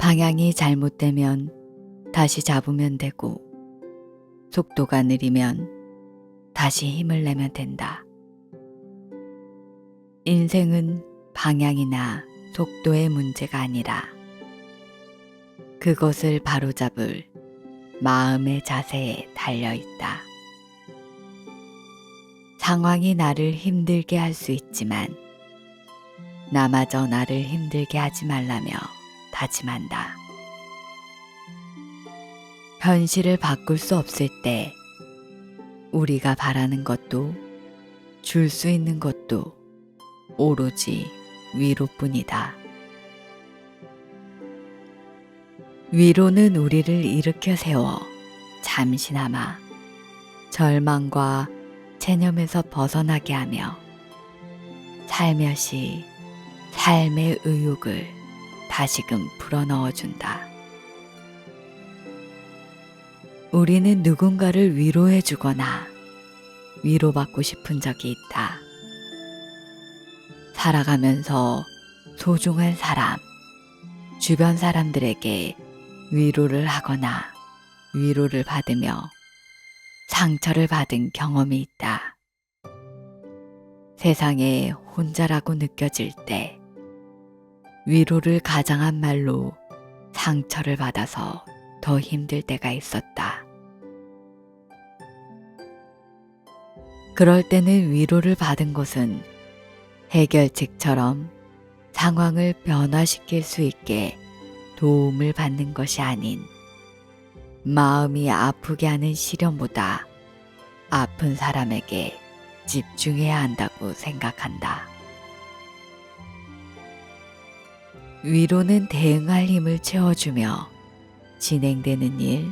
방향이 잘못되면 다시 잡으면 되고, 속도가 느리면 다시 힘을 내면 된다. 인생은 방향이나 속도의 문제가 아니라 그것을 바로잡을 마음의 자세에 달려있다. 상황이 나를 힘들게 할 수 있지만 나마저 나를 힘들게 하지 말라며 다짐한다. 현실을 바꿀 수 없을 때 우리가 바라는 것도 줄 수 있는 것도 오로지 위로뿐이다. 위로는 우리를 일으켜 세워 잠시나마 절망과 체념에서 벗어나게 하며 살며시 삶의 의욕을 다시금 불어넣어준다. 우리는 누군가를 위로해 주거나 위로받고 싶은 적이 있다. 살아가면서 소중한 사람, 주변 사람들에게 위로를 하거나 위로를 받으며 상처를 받은 경험이 있다. 세상에 혼자라고 느껴질 때 위로를 가장한 말로 상처를 받아서 더 힘들 때가 있었다. 그럴 때는 위로를 받은 것은 해결책처럼 상황을 변화시킬 수 있게 도움을 받는 것이 아닌 마음이 아프게 하는 시련보다 아픈 사람에게 집중해야 한다고 생각한다. 위로는 대응할 힘을 채워주며 진행되는 일,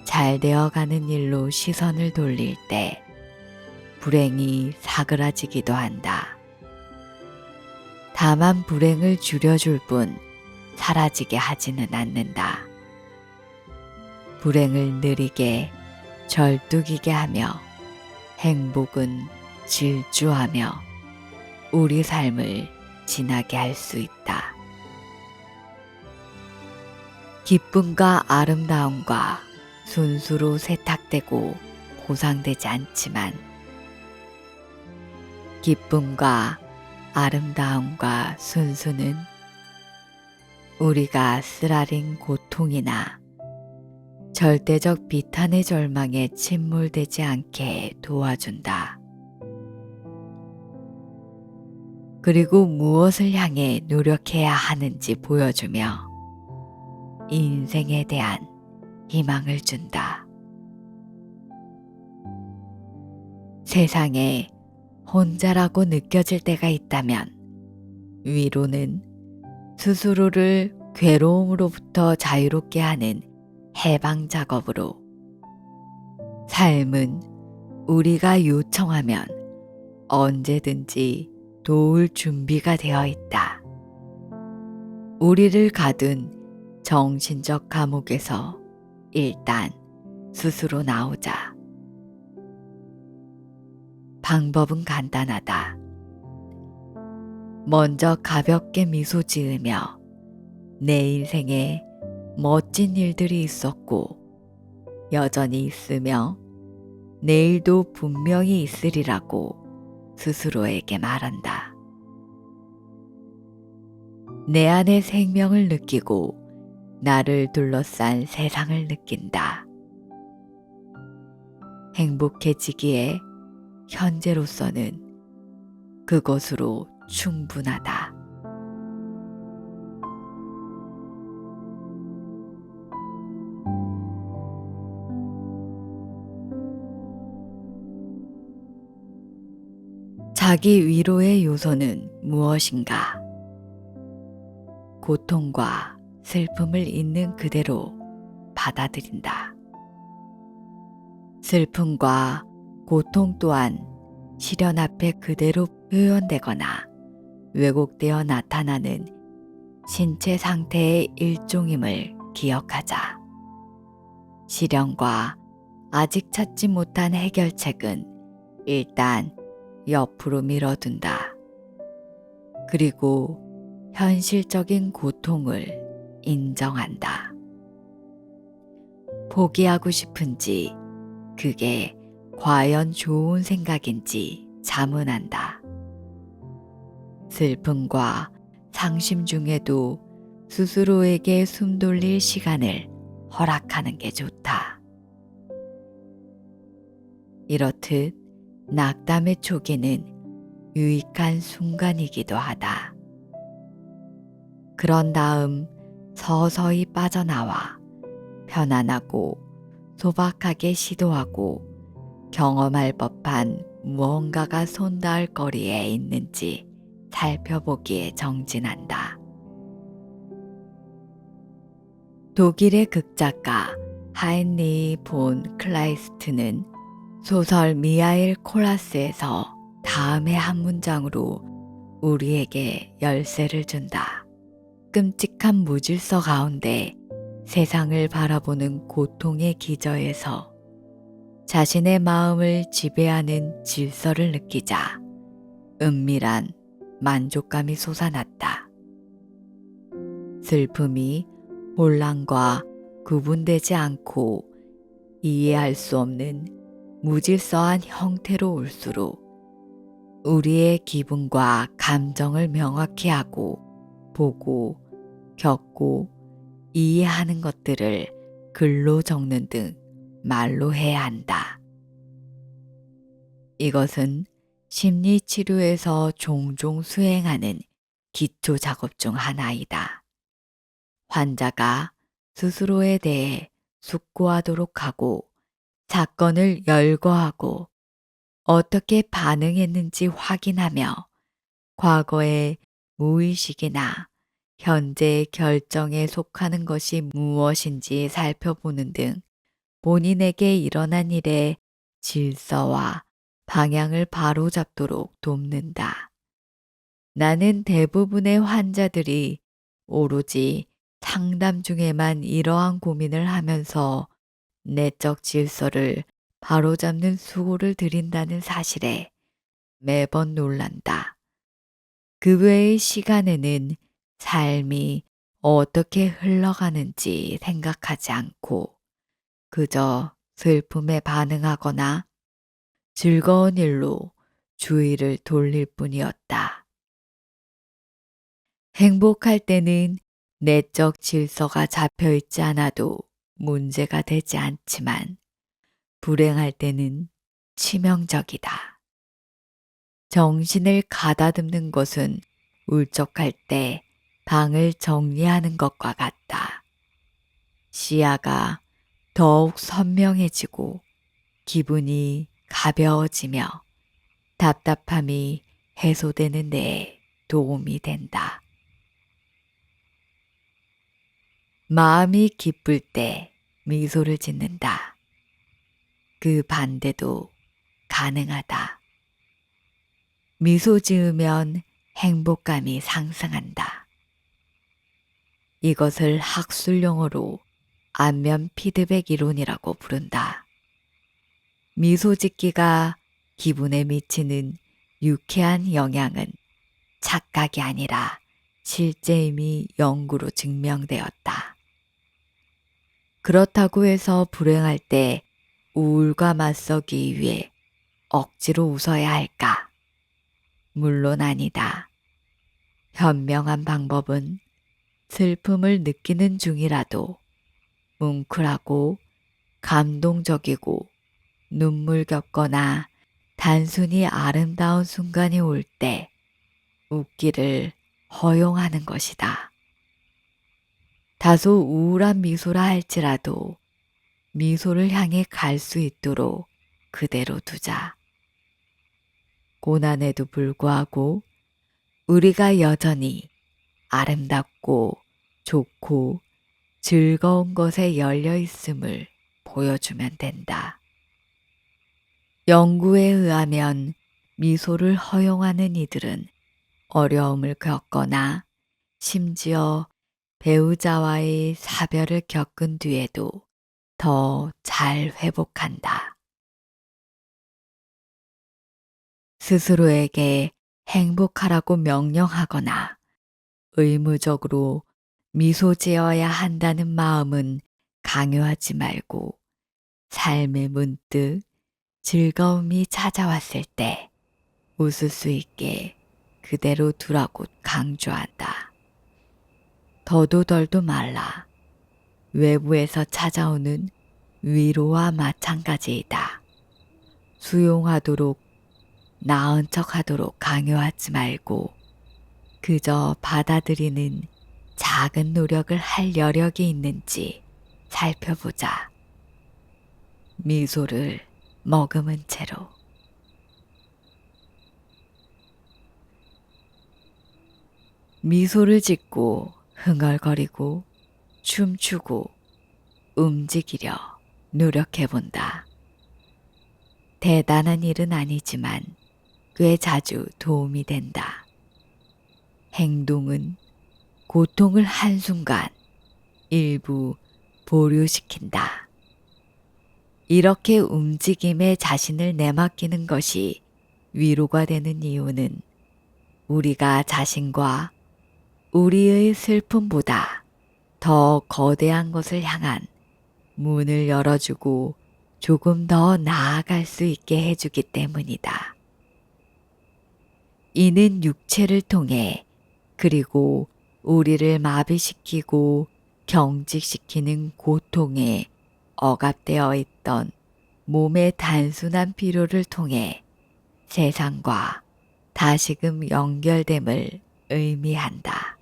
잘 되어가는 일로 시선을 돌릴 때 불행이 사그라지기도 한다. 다만 불행을 줄여줄 뿐 사라지게 하지는 않는다. 불행을 느리게 절뚝이게 하며 행복은 질주하며 우리 삶을 지나게 할 수 있다. 기쁨과 아름다움과 순수로 세탁되고 보상되지 않지만 기쁨과 아름다움과 순수는 우리가 쓰라린 고통이나 절대적 비탄의 절망에 침몰되지 않게 도와준다. 그리고 무엇을 향해 노력해야 하는지 보여주며 인생에 대한 희망을 준다. 세상에 혼자라고 느껴질 때가 있다면 위로는 스스로를 괴로움으로부터 자유롭게 하는 해방 작업으로 삶은 우리가 요청하면 언제든지 도울 준비가 되어 있다. 우리를 가둔 정신적 감옥에서 일단 스스로 나오자. 방법은 간단하다. 먼저 가볍게 미소 지으며 내 인생에 멋진 일들이 있었고 여전히 있으며 내일도 분명히 있으리라고 스스로에게 말한다. 내 안의 생명을 느끼고 나를 둘러싼 세상을 느낀다. 행복해지기에 현재로서는 그것으로 충분하다. 자기 위로의 요소는 무엇인가? 고통과 슬픔을 있는 그대로 받아들인다. 슬픔과 고통 또한 시련 앞에 그대로 표현되거나 왜곡되어 나타나는 신체 상태의 일종임을 기억하자. 시련과 아직 찾지 못한 해결책은 일단 옆으로 밀어둔다. 그리고 현실적인 고통을 인정한다. 포기하고 싶은지 그게 과연 좋은 생각인지 자문한다. 슬픔과 상심 중에도 스스로에게 숨 돌릴 시간을 허락하는 게 좋다. 이렇듯 낙담의 초기는 유익한 순간이기도 하다. 그런 다음 서서히 빠져나와 편안하고 소박하게 시도하고 경험할 법한 무언가가 손닿을 거리에 있는지 살펴보기에 정진한다. 독일의 극작가 하인리히 본 클라이스트는 소설 미하일 콜라스에서 다음의 한 문장으로 우리에게 열쇠를 준다. 끔찍한 무질서 가운데 세상을 바라보는 고통의 기저에서 자신의 마음을 지배하는 질서를 느끼자 은밀한 만족감이 솟아났다. 슬픔이 혼란과 구분되지 않고 이해할 수 없는 무질서한 형태로 올수록 우리의 기분과 감정을 명확히 하고 보고 겪고 이해하는 것들을 글로 적는 등 말로 해야 한다. 이것은 심리치료에서 종종 수행하는 기초 작업 중 하나이다. 환자가 스스로에 대해 숙고하도록 하고 사건을 열거하고 어떻게 반응했는지 확인하며 과거의 무의식이나 현재의 결정에 속하는 것이 무엇인지 살펴보는 등 본인에게 일어난 일의 질서와 방향을 바로잡도록 돕는다. 나는 대부분의 환자들이 오로지 상담 중에만 이러한 고민을 하면서 내적 질서를 바로잡는 수고를 드린다는 사실에 매번 놀란다. 그 외의 시간에는 삶이 어떻게 흘러가는지 생각하지 않고 그저 슬픔에 반응하거나 즐거운 일로 주의를 돌릴 뿐이었다. 행복할 때는 내적 질서가 잡혀 있지 않아도 문제가 되지 않지만 불행할 때는 치명적이다. 정신을 가다듬는 것은 울적할 때 방을 정리하는 것과 같다. 시야가 더욱 선명해지고 기분이 가벼워지며 답답함이 해소되는 데에 도움이 된다. 마음이 기쁠 때 미소를 짓는다. 그 반대도 가능하다. 미소 지으면 행복감이 상승한다. 이것을 학술 용어로 안면 피드백 이론이라고 부른다. 미소 짓기가 기분에 미치는 유쾌한 영향은 착각이 아니라 실제 이미 연구로 증명되었다. 그렇다고 해서 불행할 때 우울과 맞서기 위해 억지로 웃어야 할까? 물론 아니다. 현명한 방법은 슬픔을 느끼는 중이라도 뭉클하고 감동적이고 눈물겹거나 단순히 아름다운 순간이 올 때 웃기를 허용하는 것이다. 다소 우울한 미소라 할지라도 미소를 향해 갈 수 있도록 그대로 두자. 고난에도 불구하고 우리가 여전히 아름답고 좋고 즐거운 것에 열려 있음을 보여주면 된다. 연구에 의하면 미소를 허용하는 이들은 어려움을 겪거나 심지어 배우자와의 사별을 겪은 뒤에도 더 잘 회복한다. 스스로에게 행복하라고 명령하거나 의무적으로 미소 지어야 한다는 마음은 강요하지 말고 삶에 문득 즐거움이 찾아왔을 때 웃을 수 있게 그대로 두라고 강조한다. 더도 덜도 말라. 외부에서 찾아오는 위로와 마찬가지이다. 수용하도록 나은 척하도록 강요하지 말고 그저 받아들이는 작은 노력을 할 여력이 있는지 살펴보자. 미소를 머금은 채로. 미소를 짓고 흥얼거리고 춤추고 움직이려 노력해본다. 대단한 일은 아니지만 꽤 자주 도움이 된다. 행동은 고통을 한순간 일부 보류시킨다. 이렇게 움직임에 자신을 내맡기는 것이 위로가 되는 이유는 우리가 자신과 우리의 슬픔보다 더 거대한 것을 향한 문을 열어주고 조금 더 나아갈 수 있게 해주기 때문이다. 이는 육체를 통해 그리고 우리를 마비시키고 경직시키는 고통에 억압되어 있던 몸의 단순한 피로를 통해 세상과 다시금 연결됨을 의미한다.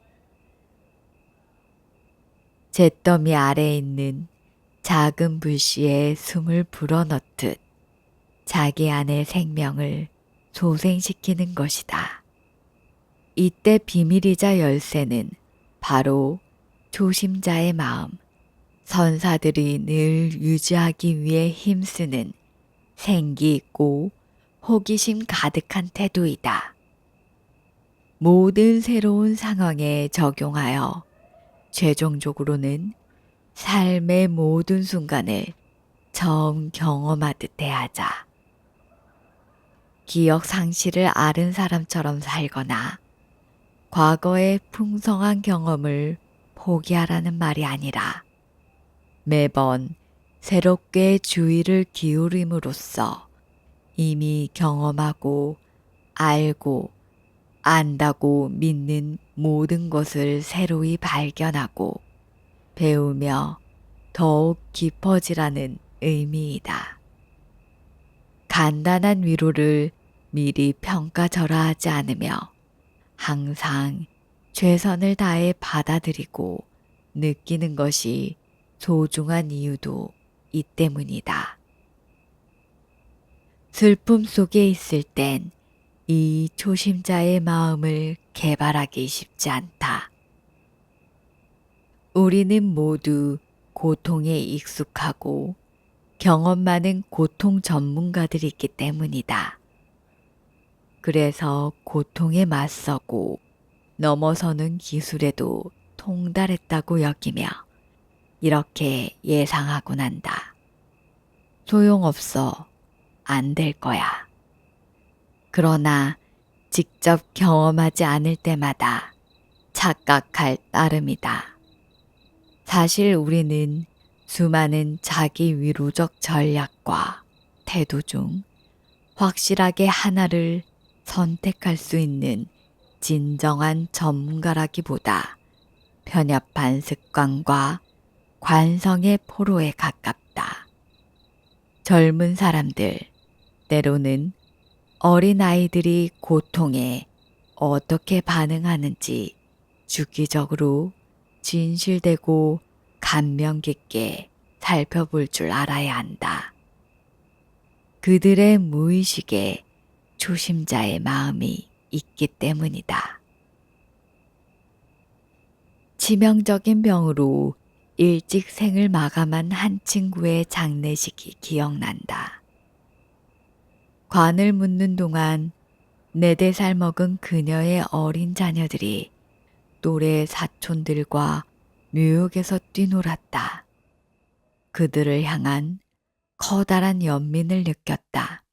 잿더미 아래에 있는 작은 불씨에 숨을 불어넣듯 자기 안의 생명을 소생시키는 것이다. 이때 비밀이자 열쇠는 바로 초심자의 마음, 선사들이 늘 유지하기 위해 힘쓰는 생기 있고 호기심 가득한 태도이다. 모든 새로운 상황에 적용하여 최종적으로는 삶의 모든 순간을 처음 경험하듯 대하자. 기억 상실을 앓은 사람처럼 살거나 과거의 풍성한 경험을 포기하라는 말이 아니라 매번 새롭게 주의를 기울임으로써 이미 경험하고 알고 안다고 믿는 모든 것을 새로이 발견하고 배우며 더욱 깊어지라는 의미이다. 간단한 위로를 미리 평가절하하지 않으며 항상 최선을 다해 받아들이고 느끼는 것이 소중한 이유도 이 때문이다. 슬픔 속에 있을 땐 이 초심자의 마음을 개발하기 쉽지 않다. 우리는 모두 고통에 익숙하고 경험 많은 고통 전문가들이 있기 때문이다. 그래서 고통에 맞서고 넘어서는 기술에도 통달했다고 여기며 이렇게 예상하곤 한다. 소용없어. 안 될 거야. 그러나 직접 경험하지 않을 때마다 착각할 따름이다. 사실 우리는 수많은 자기 위로적 전략과 태도 중 확실하게 하나를 선택할 수 있는 진정한 전문가라기보다 편협한 습관과 관성의 포로에 가깝다. 젊은 사람들, 때로는 어린아이들이 고통에 어떻게 반응하는지 주기적으로 진실되고 감명 깊게 살펴볼 줄 알아야 한다. 그들의 무의식에 초심자의 마음이 있기 때문이다. 치명적인 병으로 일찍 생을 마감한 한 친구의 장례식이 기억난다. 관을 묻는 동안 4-4살 먹은 그녀의 어린 자녀들이 또래 사촌들과 뉴욕에서 뛰놀았다. 그들을 향한 커다란 연민을 느꼈다.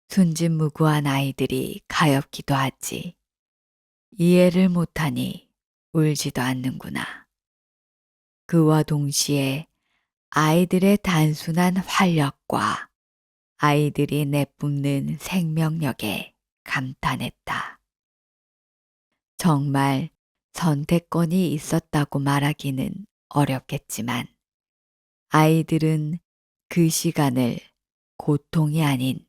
순진무구한 아이들이 가엾기도 하지. 이해를 못하니 울지도 않는구나. 그와 동시에 아이들의 단순한 활력과 아이들이 내뿜는 생명력에 감탄했다. 정말 선택권이 있었다고 말하기는 어렵겠지만 아이들은 그 시간을 고통이 아닌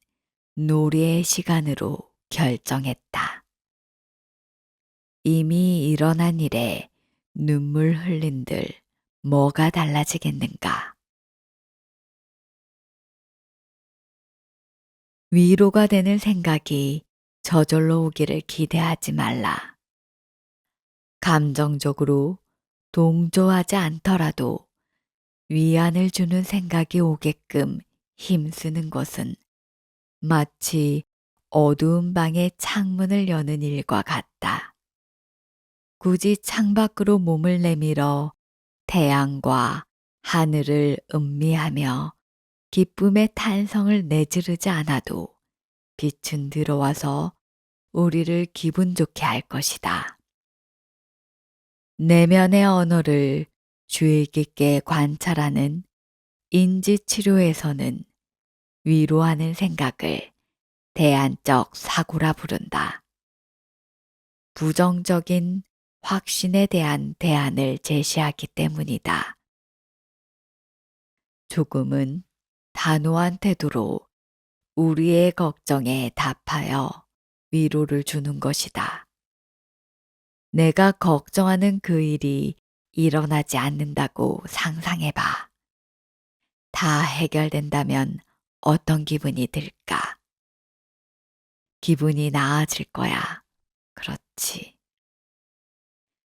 놀이의 시간으로 결정했다. 이미 일어난 일에 눈물 흘린들 뭐가 달라지겠는가? 위로가 되는 생각이 저절로 오기를 기대하지 말라. 감정적으로 동조하지 않더라도 위안을 주는 생각이 오게끔 힘쓰는 것은 마치 어두운 방의 창문을 여는 일과 같다. 굳이 창밖으로 몸을 내밀어 태양과 하늘을 음미하며 기쁨의 탄성을 내지르지 않아도 빛은 들어와서 우리를 기분 좋게 할 것이다. 내면의 언어를 주의 깊게 관찰하는 인지치료에서는 위로하는 생각을 대안적 사고라 부른다. 부정적인 확신에 대한 대안을 제시하기 때문이다. 조금은 단호한 태도로 우리의 걱정에 답하여 위로를 주는 것이다. 내가 걱정하는 그 일이 일어나지 않는다고 상상해봐. 다 해결된다면 어떤 기분이 들까? 기분이 나아질 거야. 그렇지.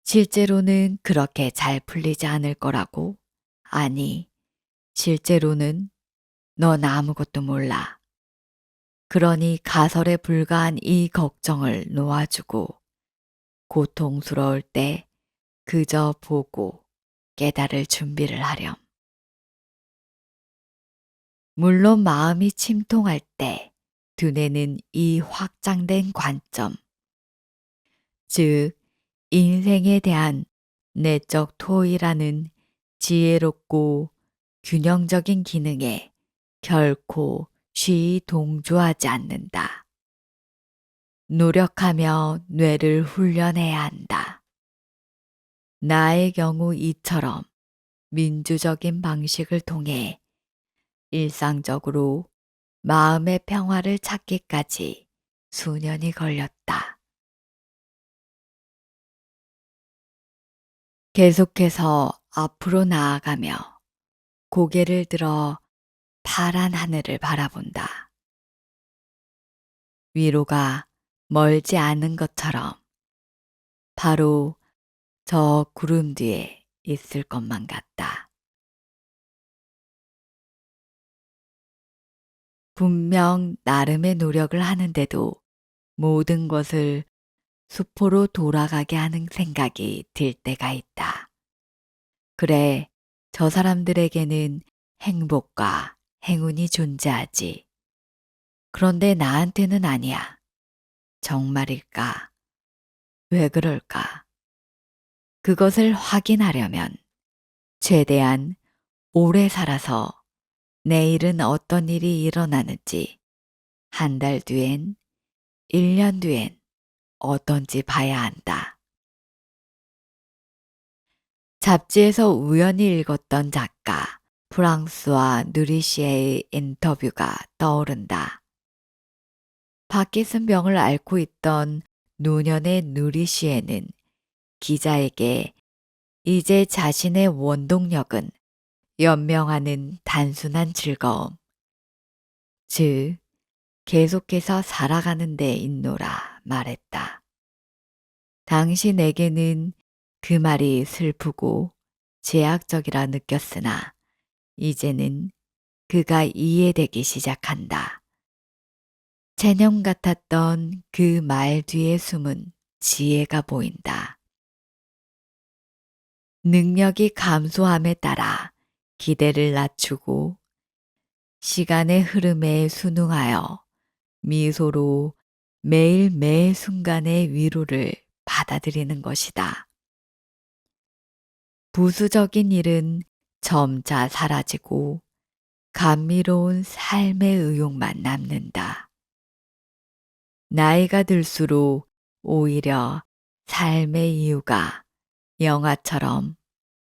실제로는 그렇게 잘 풀리지 않을 거라고? 아니, 실제로는 넌 아무것도 몰라. 그러니 가설에 불과한 이 걱정을 놓아주고 고통스러울 때 그저 보고 깨달을 준비를 하렴. 물론 마음이 침통할 때 두뇌는 이 확장된 관점, 즉 인생에 대한 내적 토의라는 지혜롭고 균형적인 기능에 결코 쉬이 동조하지 않는다. 노력하며 뇌를 훈련해야 한다. 나의 경우 이처럼 민주적인 방식을 통해 일상적으로 마음의 평화를 찾기까지 수년이 걸렸다. 계속해서 앞으로 나아가며 고개를 들어 파란 하늘을 바라본다. 위로가 멀지 않은 것처럼 바로 저 구름 뒤에 있을 것만 같다. 분명 나름의 노력을 하는데도 모든 것을 수포로 돌아가게 하는 생각이 들 때가 있다. 그래, 저 사람들에게는 행복과 행운이 존재하지. 그런데 나한테는 아니야. 정말일까? 왜 그럴까? 그것을 확인하려면 최대한 오래 살아서 내일은 어떤 일이 일어나는지, 한 달 뒤엔, 1년 뒤엔 어떤지 봐야 한다. 잡지에서 우연히 읽었던 작가 프랑스와 누리시에의 인터뷰가 떠오른다. 파킨슨 병을 앓고 있던 노년의 누리시에는 기자에게 이제 자신의 원동력은 연명하는 단순한 즐거움, 즉 계속해서 살아가는 데 있노라 말했다. 당신에게는 그 말이 슬프고 제약적이라 느꼈으나 이제는 그가 이해되기 시작한다. 체념 같았던 그 말 뒤에 숨은 지혜가 보인다. 능력이 감소함에 따라 기대를 낮추고 시간의 흐름에 순응하여 미소로 매일 매 순간의 위로를 받아들이는 것이다. 부수적인 일은 점차 사라지고 감미로운 삶의 의욕만 남는다. 나이가 들수록 오히려 삶의 이유가 영화처럼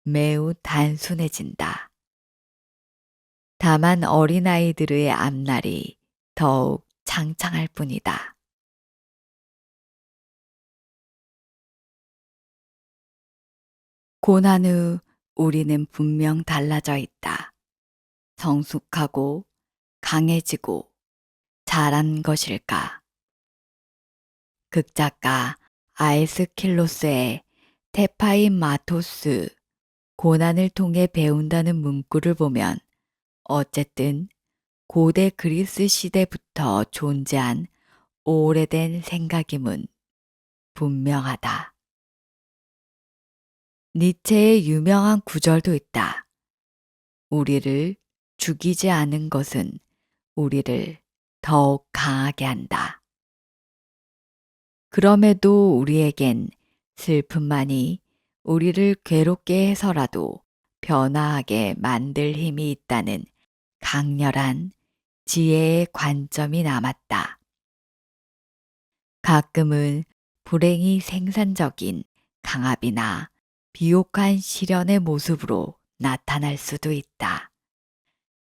매우 단순해진다. 다만 어린아이들의 앞날이 더욱 창창할 뿐이다. 고난 후 우리는 분명 달라져 있다. 성숙하고 강해지고 자란 것일까? 극작가 아에스킬로스의 테파인 마토스 고난을 통해 배운다는 문구를 보면 어쨌든 고대 그리스 시대부터 존재한 오래된 생각임은 분명하다. 니체의 유명한 구절도 있다. 우리를 죽이지 않은 것은 우리를 더욱 강하게 한다. 그럼에도 우리에겐 슬픔만이 우리를 괴롭게 해서라도 변화하게 만들 힘이 있다는 강렬한 지혜의 관점이 남았다. 가끔은 불행이 생산적인 강압이나 비옥한 시련의 모습으로 나타날 수도 있다.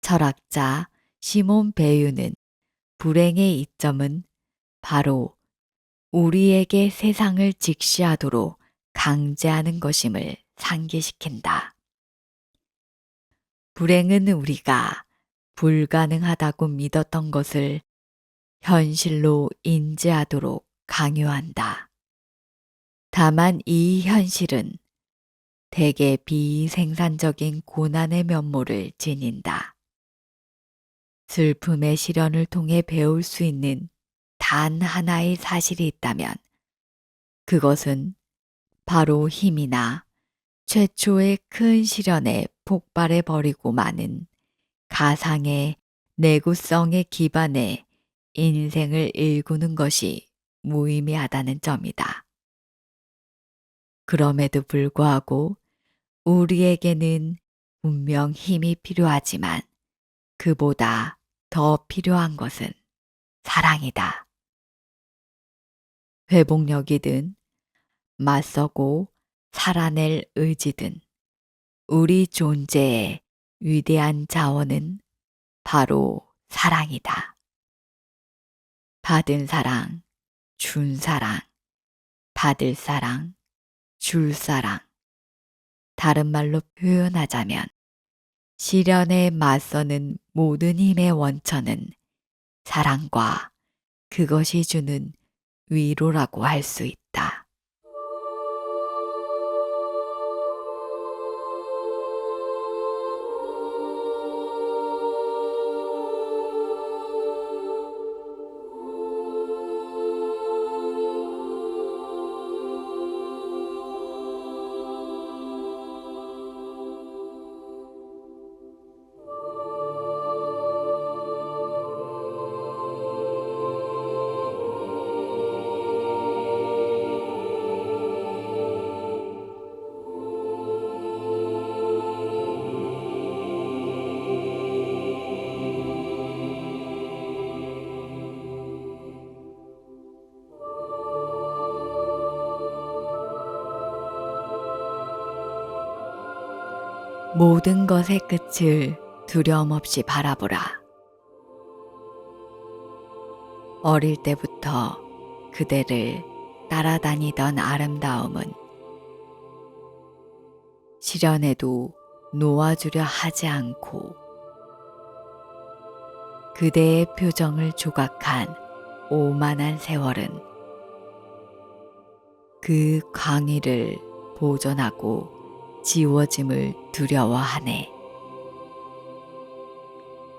철학자 시몬 베유는 불행의 이점은 바로 우리에게 세상을 직시하도록 강제하는 것임을 상기시킨다. 불행은 우리가 불가능하다고 믿었던 것을 현실로 인지하도록 강요한다. 다만 이 현실은 대개 비생산적인 고난의 면모를 지닌다. 슬픔의 시련을 통해 배울 수 있는 단 하나의 사실이 있다면 그것은 바로 힘이나 최초의 큰 시련에 폭발해 버리고 마는 가상의 내구성의 기반에 인생을 일구는 것이 무의미하다는 점이다. 그럼에도 불구하고 우리에게는 분명 힘이 필요하지만 그보다 더 필요한 것은 사랑이다. 회복력이든 맞서고 살아낼 의지든 우리 존재의 위대한 자원은 바로 사랑이다. 받은 사랑, 준 사랑, 받을 사랑, 줄 사랑. 다른 말로 표현하자면 시련에 맞서는 모든 힘의 원천은 사랑과 그것이 주는 위로라고 할 수 있다. 모든 것의 끝을 두려움 없이 바라보라. 어릴 때부터 그대를 따라다니던 아름다움은 시련에도 놓아주려 하지 않고 그대의 표정을 조각한 오만한 세월은 그 광의를 보존하고 지워짐을 두려워하네.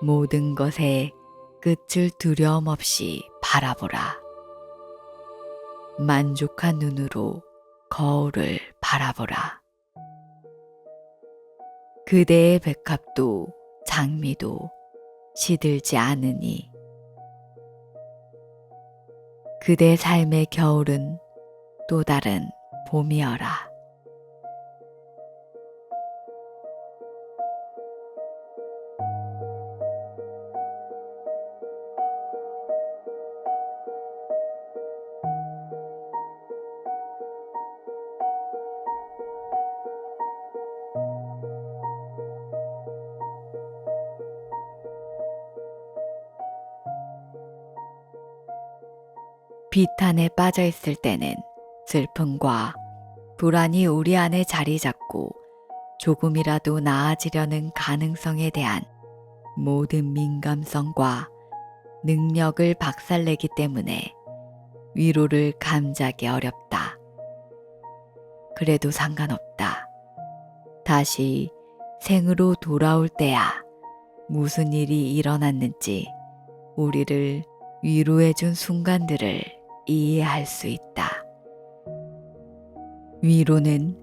모든 것의 끝을 두려움 없이 바라보라. 만족한 눈으로 거울을 바라보라. 그대의 백합도 장미도 시들지 않으니 그대 삶의 겨울은 또 다른 봄이어라. 비탄에 빠져 있을 때는 슬픔과 불안이 우리 안에 자리 잡고 조금이라도 나아지려는 가능성에 대한 모든 민감성과 능력을 박살내기 때문에 위로를 감지하기 어렵다. 그래도 상관없다. 다시 생으로 돌아올 때야 무슨 일이 일어났는지 우리를 위로해준 순간들을 이해할 수 있다. 위로는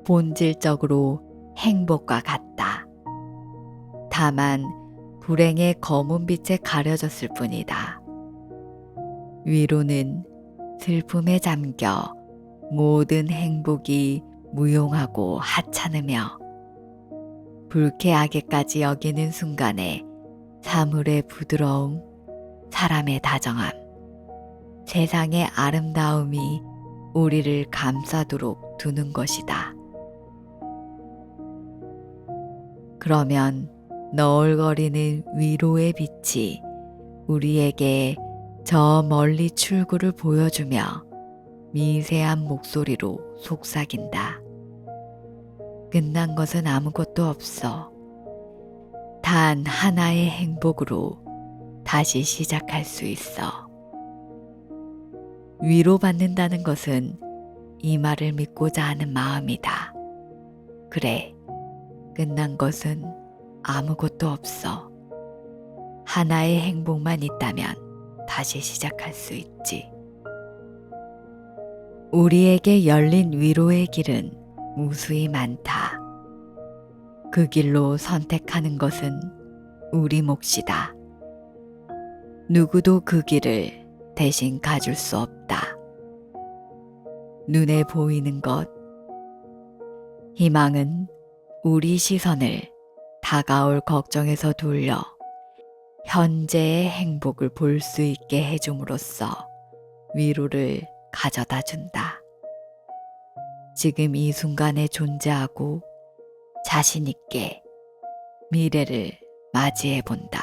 본질적으로 행복과 같다. 다만 불행의 검은 빛에 가려졌을 뿐이다. 위로는 슬픔에 잠겨 모든 행복이 무용하고 하찮으며 불쾌하게까지 여기는 순간에 사물의 부드러움, 사람의 다정함, 세상의 아름다움이 우리를 감싸도록 두는 것이다. 그러면 너울거리는 위로의 빛이 우리에게 저 멀리 출구를 보여주며 미세한 목소리로 속삭인다. 끝난 것은 아무것도 없어. 단 하나의 행복으로 다시 시작할 수 있어. 위로받는다는 것은 이 말을 믿고자 하는 마음이다. 그래, 끝난 것은 아무것도 없어. 하나의 행복만 있다면 다시 시작할 수 있지. 우리에게 열린 위로의 길은 무수히 많다. 그 길로 선택하는 것은 우리 몫이다. 누구도 그 길을 대신 가줄 수 없다. 눈에 보이는 것, 희망은 우리 시선을 다가올 걱정에서 돌려 현재의 행복을 볼 수 있게 해줌으로써 위로를 가져다 준다. 지금 이 순간에 존재하고 자신 있게 미래를 맞이해 본다.